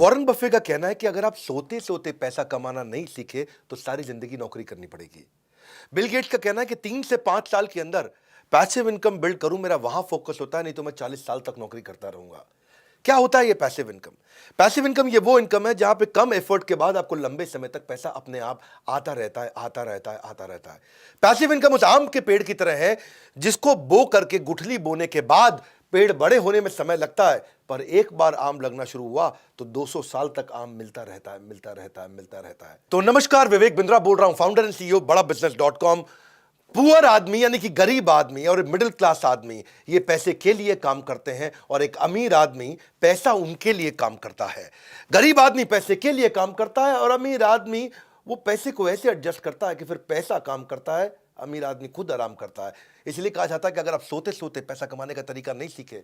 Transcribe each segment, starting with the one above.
Warren Buffett का कहना है कि अगर आप सोते सोते पैसा कमाना नहीं सीखे तो सारी जिंदगी नौकरी करनी पड़ेगी। बिल गेट्स का कहना है कि 3 से 5 साल के अंदर पैसिव इनकम बिल्ड करूं, मेरा वहां फोकस होता है, नहीं तो मैं 40 साल तक नौकरी करता रहूंगा। क्या होता है ये पैसिव इनकम? पैसिव इनकम ये वो इनकम है जहां पे कम एफर्ट के बाद आपको लंबे समय तक पैसा अपने आप आता रहता है, आता रहता है, आता रहता है। पैसिव इनकम उस आम के पेड़ की तरह है जिसको बो करके गुठली बोने के बाद पेड़ बड़े होने में समय लगता है, पर एक बार आम लगना शुरू हुआ तो 200 साल तक आम मिलता रहता है, मिलता रहता है, मिलता रहता है। तो नमस्कार, विवेक बिंद्रा बोल रहा हूं, फाउंडर एंड सीईओ बड़ा बिजनेस.com। पुअर आदमी यानी कि गरीब आदमी और मिडिल क्लास आदमी ये पैसे के लिए काम करते हैं और एक अमीर आदमी पैसा उनके लिए काम करता है। गरीब आदमी पैसे के लिए काम करता है और अमीर आदमी वो पैसे को ऐसे एडजस्ट करता है कि फिर पैसा काम करता है, अमीर आदमी खुद आराम करता है। इसलिए कहा जाता है कि अगर आप सोते सोते पैसा कमाने का तरीका नहीं सीखे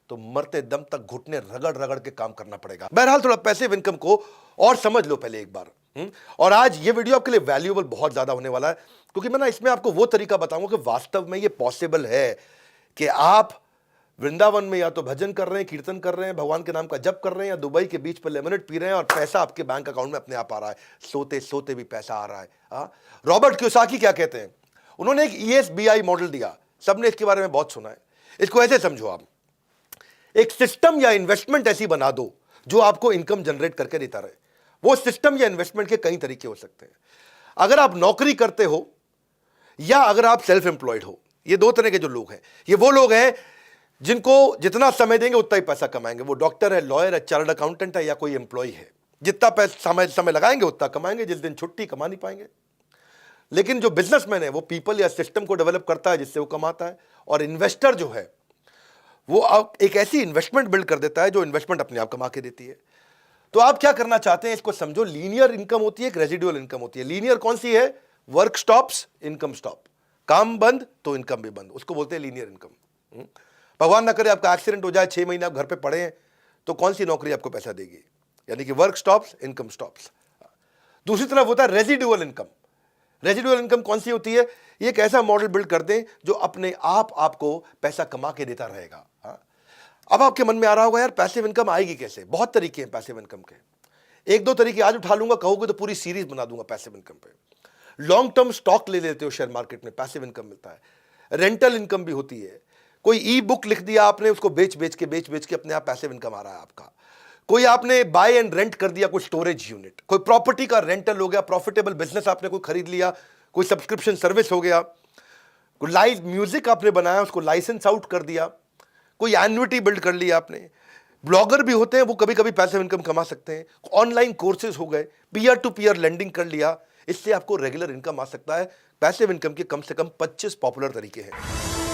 तो मरते दम तक घुटने रगड़ रगड़ के काम करना पड़ेगा। बहरहाल थोड़ा पैसिव इनकम को और समझ लो पहले एक बार। और आज ये वीडियो आपके लिए वैल्यूएबल बहुत ज्यादा होने वाला है, क्योंकि मैं ना इसमें आपको वो तरीका बताऊंगा कि वास्तव में ये पॉसिबल है कि आप वृंदावन में या तो भजन कर रहे हैं, कीर्तन कर रहे हैं, भगवान के नाम का जप कर रहे हैं, या दुबई के बीच पर लेमनेड पी रहे हैं और पैसा आपके बैंक अकाउंट में अपने आप आ रहा है, सोते सोते भी पैसा आ रहा है। रॉबर्ट कियोसाकी क्या कहते हैं? उन्होंने एक ESBI मॉडल दिया, सबने इसके बारे में बहुत सुना है। इसको ऐसे समझो, आप एक सिस्टम या इन्वेस्टमेंट ऐसी बना दो जो आपको इनकम जनरेट करके देता रहे। वो सिस्टम या इन्वेस्टमेंट के कई तरीके हो सकते हैं। अगर आप नौकरी करते हो या अगर आप सेल्फ एम्प्लॉयड हो, ये दो तरह के जो लोग हैं, ये वो लोग हैं जिनको जितना समय देंगे उतना ही पैसा कमाएंगे। वो डॉक्टर है, लॉयर है, चार्टर्ड अकाउंटेंट है या कोई एम्प्लॉय है, जितना पैसा समय लगाएंगे उतना कमाएंगे, जिस दिन छुट्टी कमा नहीं पाएंगे। लेकिन जो बिजनेसमैन है वो पीपल या सिस्टम को डेवलप करता है जिससे वो कमाता है, और इन्वेस्टर जो है वो एक ऐसी इन्वेस्टमेंट बिल्ड कर देता है जो इन्वेस्टमेंट अपने आप कमा के देती है। तो आप क्या करना चाहते हैं इसको समझो। लीनियर इनकम होती है, एक रेजिडुअल इनकम होती है। लीनियर कौन सी है? Work stops, income stop. काम बंद तो इनकम भी बंद, उसको बोलते हैं लीनियर इनकम। भगवान ना करे आपका एक्सीडेंट हो जाए, 6 महीने आप घर पे पड़े हैं, तो कौन सी नौकरी आपको पैसा देगी? यानी कि वर्क स्टॉप्स, इनकम स्टॉप्स। दूसरी तरफ होता है रेजिडुअल इनकम। रेजिडुअल इनकम कौन सी होती है? ये एक ऐसा मॉडल बिल्ड कर दें जो अपने आप आपको पैसा कमा के देता रहेगा। अब आपके मन में आ रहा होगा, यार पैसिव इनकम आएगी कैसे? बहुत तरीके हैं पैसिव इनकम के। एक दो तरीके आज उठा लूंगा, कहोगे तो पूरी सीरीज बना दूंगा पैसिव इनकम पे। लॉन्ग टर्म स्टॉक ले लेते हो शेयर मार्केट में, पैसिव इनकम मिलता है। रेंटल इनकम भी होती है। कोई ई बुक लिख दिया आपने, उसको बेच बेच के अपने आप पैसिव इनकम आ रहा है आपका। कोई आपने बाय एंड रेंट कर दिया कोई स्टोरेज यूनिट, कोई प्रॉपर्टी का रेंटल हो गया, प्रॉफिटेबल बिजनेस आपने कोई खरीद लिया, कोई सब्सक्रिप्शन सर्विस हो गया, कोई लाइव म्यूजिक आपने बनाया उसको लाइसेंस आउट कर दिया, कोई एन्युटी बिल्ड कर लिया आपने। ब्लॉगर भी होते हैं, वो कभी कभी पैसिव इनकम कमा सकते हैं। ऑनलाइन कोर्सेज हो गए, पीयर टू पीयर लेंडिंग कर लिया, इससे आपको रेगुलर इनकम आ सकता है। पैसिव इनकम के कम से कम 25 पॉपुलर तरीके हैं।